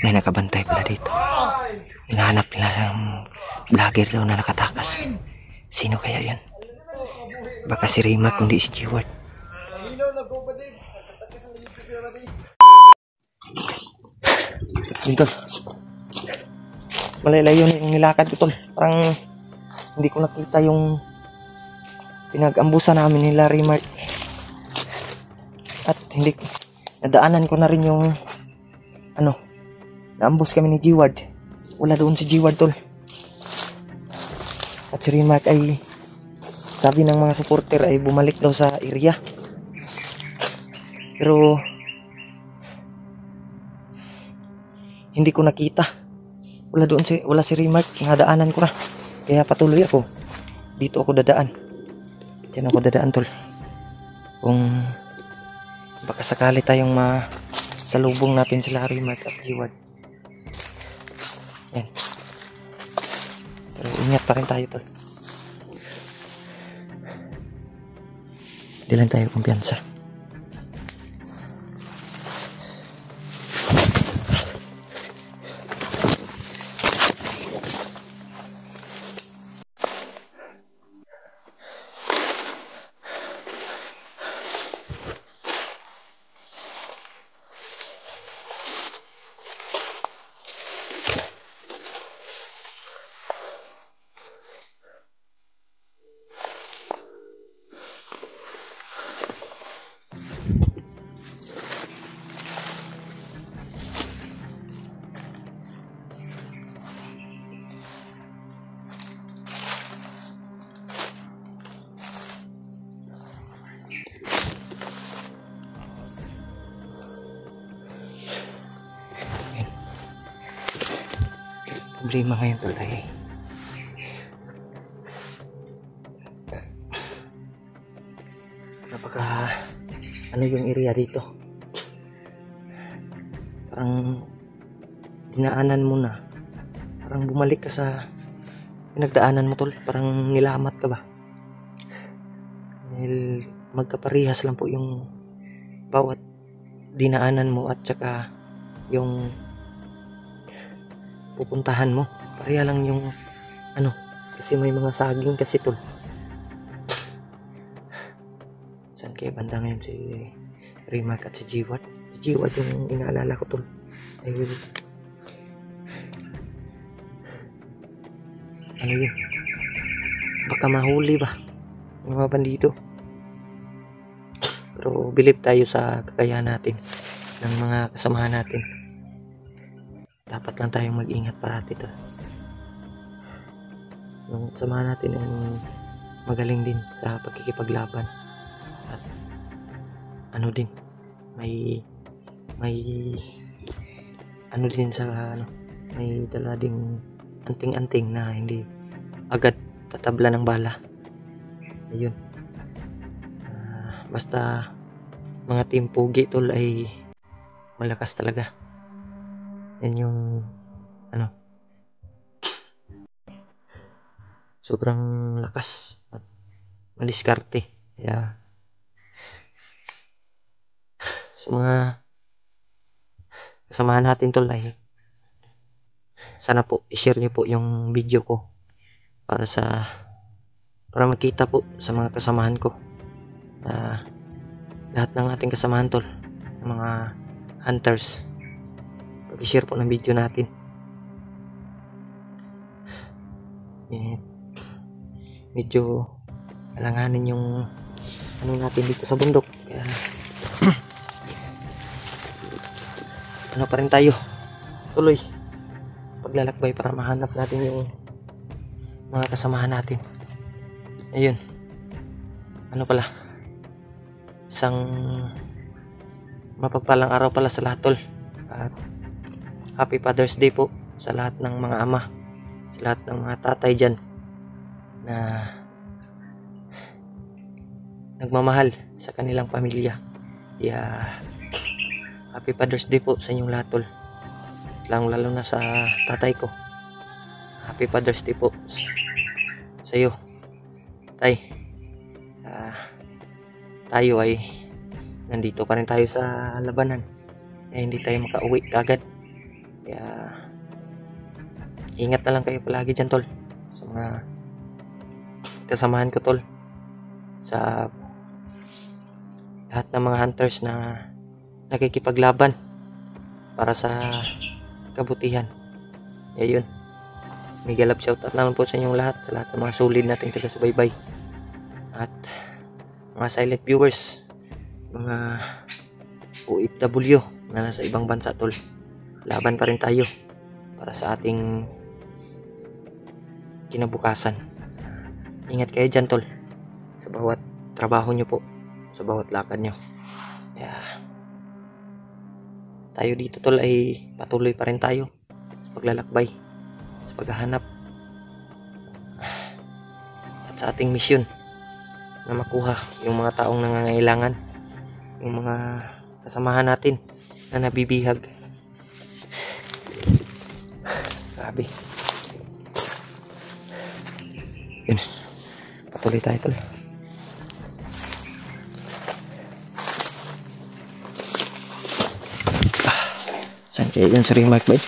May nakabantay pala dito. Hinahanap nila ng vlogger daw na nakatakas. Sino kaya yan? Baka si Rimac kundi si Stewart. Dito. Malalayo na yung nilakad ko tol. Parang hindi ko nakita yung pinag-ambusan namin nila Rimac. At hindi nadaanan ko na rin yung naambus kami ni G-Ward. Wala doon si G-Ward tol. At si Rimac ay sabi ng mga supporter ay bumalik daw sa area. Pero hindi ko nakita. Wala si Rimac. Nadaanan ko na. Kaya patuloy ako. Dito ako dadaan. Diyan ako dadaan tol. Kung baka sakali tayong masalubong natin sila Rimac at G-Ward. Yan. Pero ingat pa rin tayo tol. Hindi lang tayo kumpiyansa. Problema ngayon tol ay napaka yung area dito, parang dinaanan mo na, parang bumalik ka sa pinagdaanan mo tol, parang nilamat ka ba dahil magkaparihas lang po yung bawat dinaanan mo at saka yung pupuntahan mo. Pareha lang yung kasi may mga saging kasi tol. Saan kaya banda ngayon si Rimac at si G-Ward? Si G-Ward yung inaalala ko tol. Ay, yun? Baka mahuli ba yung mga bandito? Pero believe tayo sa kakayahan natin ng mga kasamahan natin. Dapat lang tayong mag-ingat parati tol. Yung kasama natin ay magaling din sa pagkikipaglaban. At din, may din sa may dala ding anting-anting na hindi agad tatabla ng bala. Ayun. Basta mga team pugi tol ay malakas talaga. Yan yung sobrang lakas at madiskarte. Kaya sa mga kasamahan natin tol ay sana po i-share niyo po yung video ko para makita po sa mga kasamahan ko, lahat ng ating kasamahan tol, mga hunters. I-share po ng video natin. Medyo alanganin yung natin dito sa bundok. Kaya pa rin tayo tuloy paglalakbay para mahanap natin yung mga kasamahan natin. Ayun. Isang mapagpalang araw pala sa lahat tol. At Happy Father's Day po sa lahat ng mga ama, sa lahat ng mga tatay dyan na nagmamahal sa kanilang pamilya. Happy Father's Day po sa inyong lahat tol. Lalo na sa tatay ko. Happy Father's Day po sa iyo, tay. Tayo ay nandito pa rin tayo sa labanan. Kaya hindi tayo makauwi kagad. Kaya ingat na lang kayo palagi dyan, tol, sa mga kasamahan ko, tol, sa lahat ng mga hunters na nakikipaglaban para sa kabutihan. Kaya yun, mega love shoutout lang po sa inyong lahat, sa lahat ng mga solid nating taga-subaybay at mga silent viewers, mga OFW na nasa ibang bansa, tol. Laban pa rin tayo para sa ating kinabukasan. Ingat kayo dyan, tol, sa bawat trabaho nyo po, sa bawat lakad nyo. Tayo dito, tol, ay patuloy pa rin tayo sa paglalakbay, sa paghahanap at sa ating misyon na makuha yung mga taong nangangailangan, yung mga kasamahan natin na nabibihag. Grabe. Yun, patuloy tayo, tol. Saan kaya yun sa ring mark, bay?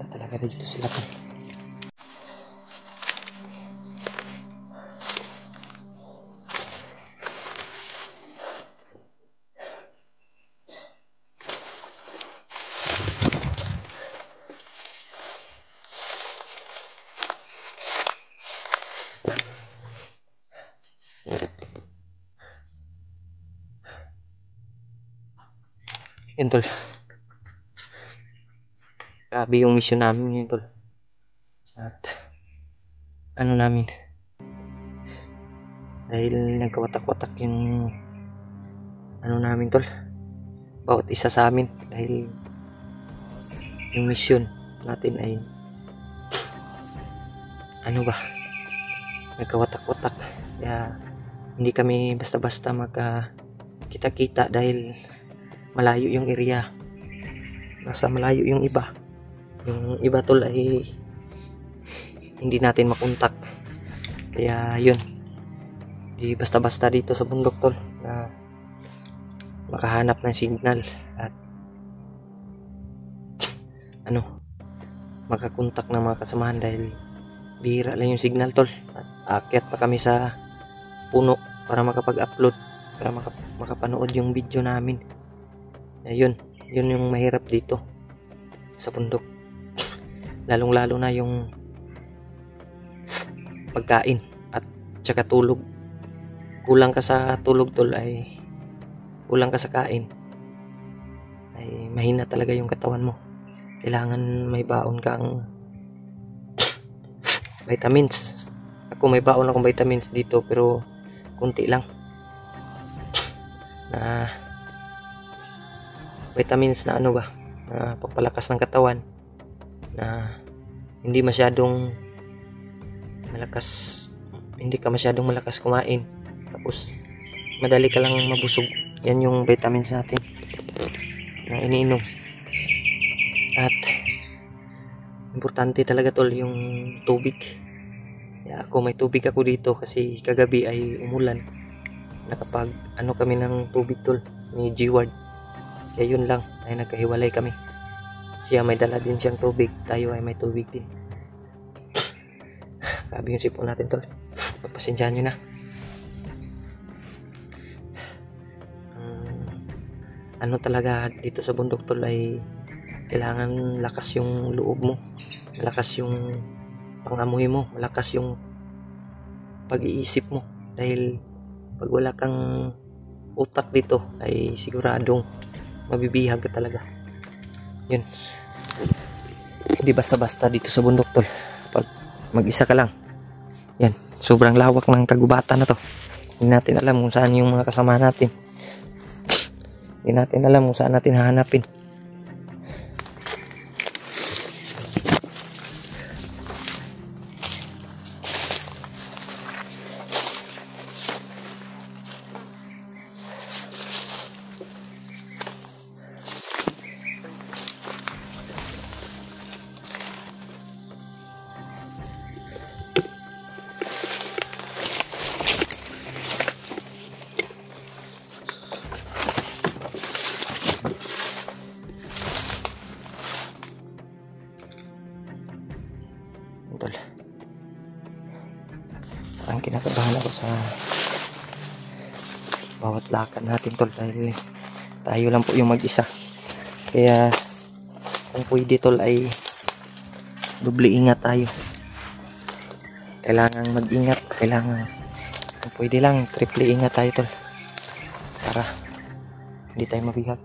Talaga dito sila, tol. Yun, tol. Grabe yung mission namin yun, tol. At ano namin, dahil nagkawatak-watak yung ano namin, tol, bawat isa sa amin, dahil yung mission natin ay ano ba, nagkawatak-watak. Kaya hindi kami basta-basta magkita-kita dahil malayo yung area, nasa malayo yung iba. Yung iba, tol, ay hindi natin makontak. Kaya yun, di basta-basta dito sa bundok, tol, na makahanap ng signal at ano, makakontak ng mga kasamahan, dahil bihira lang yung signal, tol. At aakyat pa kami sa puno para makapag-upload, para makapanood yung video namin. Ayun, yun yung mahirap dito sa bundok. Lalong-lalo na yung pagkain at tsaka tulog. Kulang ka sa tulog, tol, ay kulang ka sa kain, ay mahina talaga yung katawan mo. Kailangan may baon kang vitamins. Ako may baon akong vitamins dito, pero kunti lang na vitamins na ano ba, na papalakas ng katawan, na hindi masyadong malakas, hindi ka masyadong malakas kumain, tapos madali ka lang mabusog. Yan yung vitamins natin na iniinom. At importante talaga, tol, yung tubig. Kaya ako, may tubig ako dito kasi kagabi ay umulan. Nakapag ano kami ng tubig, tol, ni G-Ward. Kaya yun lang, ay nagkahiwalay kami. Siya may dala din siyang tubig, tayo ay may tubig din. Grabe yung sipon natin, tol. Pagpasensyahan nyo na. ano talaga dito sa bundok tol ay kailangan lakas yung loob mo, malakas yung pangamoy mo, malakas yung pag-iisip mo, dahil pag wala kang utak dito ay siguradong mabibihag ka talaga. Yun, hindi basta-basta dito sa bundok tol pag mag-isa ka lang. Yan, sobrang lawak ng kagubatan na to. Hindi natin alam kung saan yung mga kasama natin. Hindi natin alam kung saan natin hahanapin. Tol, parang kinakabahan ako sa bawat lakad natin tol, dahil tayo lang po yung mag-isa. Kaya kung pwede tol ay doble ingat tayo. Kailangan mag-ingat, kailangan kung pwede lang triple ingat tayo tol, para hindi tayo mabigat.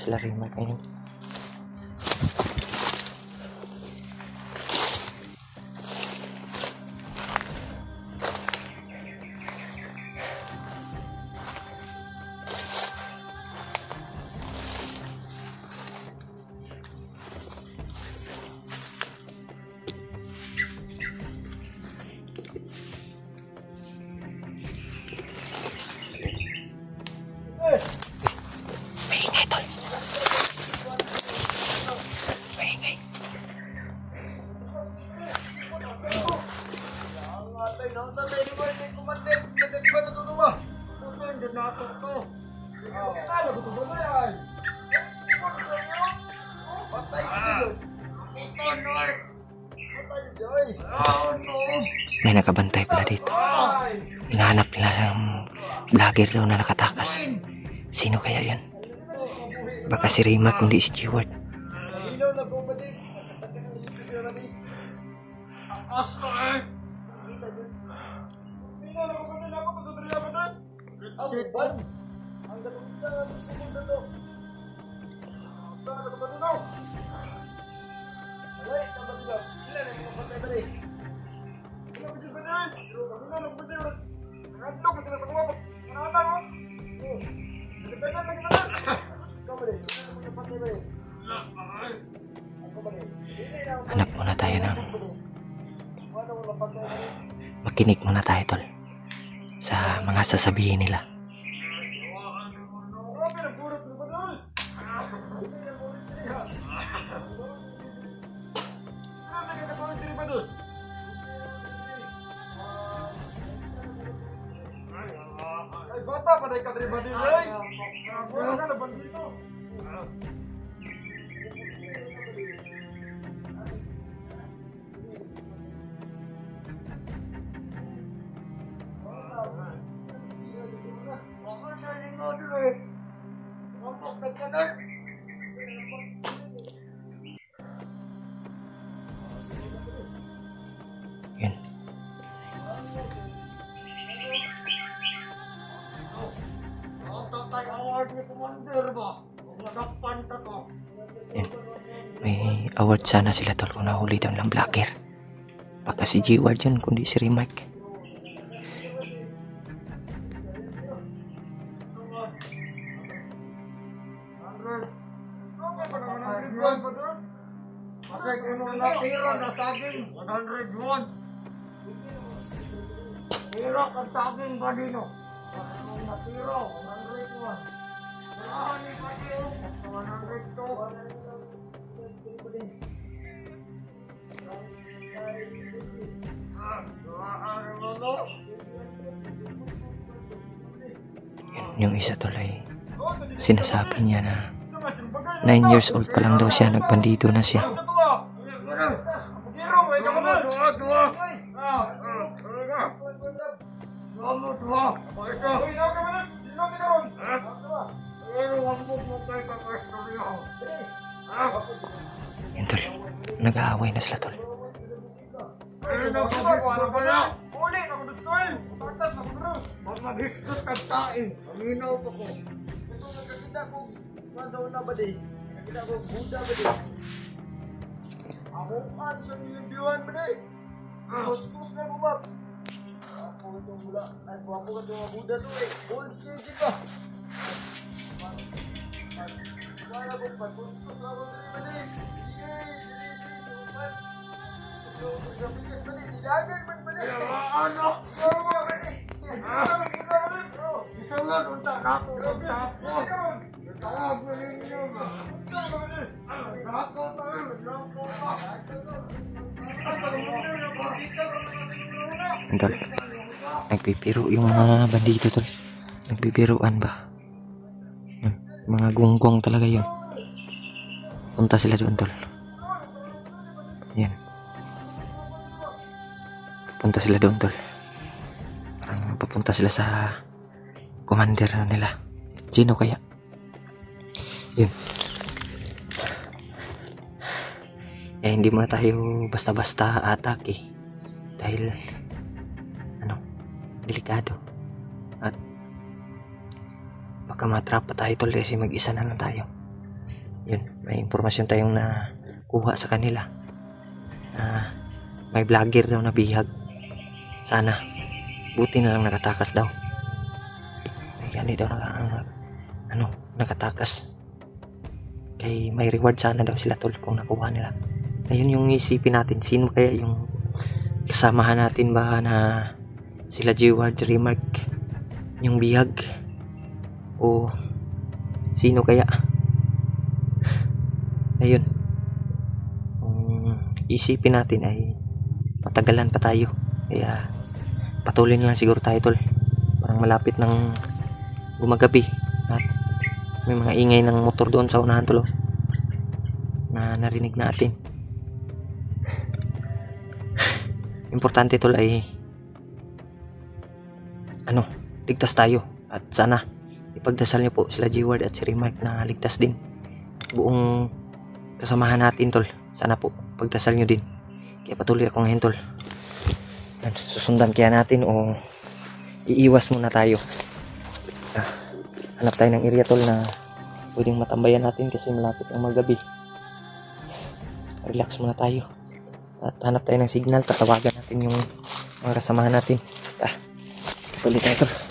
Sila rin ngayon. Maingay tol. Maingay. May nakabantay pala dito. Hinahanap nila ng vlogger daw na nakatakas. Sino kaya yan? Baka si Rima kundi si Stewart. Hanap muna tayo ng makinig muna tayo tol sa mga sasabihin nila. Yun. Yun. May award sana sila tol kung nahuli daw ng vlogger. Baka si G-Ward yun kundi si Rimark. Kasi kung natira na saging, 101. Tira ka saging ba dino? Kung natira, 101. Marami pa dito, 102. Yung isa tuloy sinasabi niya na 9 years old pa lang daw siya, nagbandido na siya. Yan tol, nag-aaway na sila tol. Maghisgot kag tain, paminaw ko ko. Kita ko masaw na ba di? Kita ko Buddha ba di? Ako an sa nilibiwan ba di? Kuskus na ko ba? Ako itong mula, ay ako ka itong Buddha to eh. Bullshit ka. Wala ko pa, kuskus na ko ba di? Ano? Tol, nagpipiro yung mga bandido tol. Nagpipiruan ba? Mga gunggong talaga yun. Punta sila doon tol. Yan. Punta sila doon tol. Parang papunta sila sa commander nila. Gino kaya. Yun. Eh hindi muna tayo basta-basta atake. Dahil delikado. At baka matrap pa tayo tol kasi mag-isa na lang tayo. Yun, may impormasyon tayong nakuha sa kanila. May vlogger daw na bihag. Sana buti na lang nakatakas daw. Yan daw nakatakas. Kay may reward sana daw sila tol kung nakuha nila. Ayun yung isipin natin, sino kaya yung kasamahan natin ba na sila Jeward Remark yung bihag o sino kaya? Ayun, isipin natin ay matagalan pa tayo, kaya patuloy na lang siguro tayo tol. Parang malapit ng gumagabi at may mga ingay ng motor doon sa unahan tol na narinig natin. Importante tol ay ligtas tayo at sana ipagdasal niyo po sila Jeward at si Remark na ligtas din buong kasamahan natin tol. Sana po pagdasal niyo din. Kaya patuloy ako ngayon tol. Susundan kaya natin o iiwas muna tayo. Hanap tayo ng area tol na pwedeng matambayan natin kasi malapit ang magabi. Relax muna tayo at hanap tayo ng signal, tatawagan natin yung mga kasamahan natin. Tuloy tayo tol.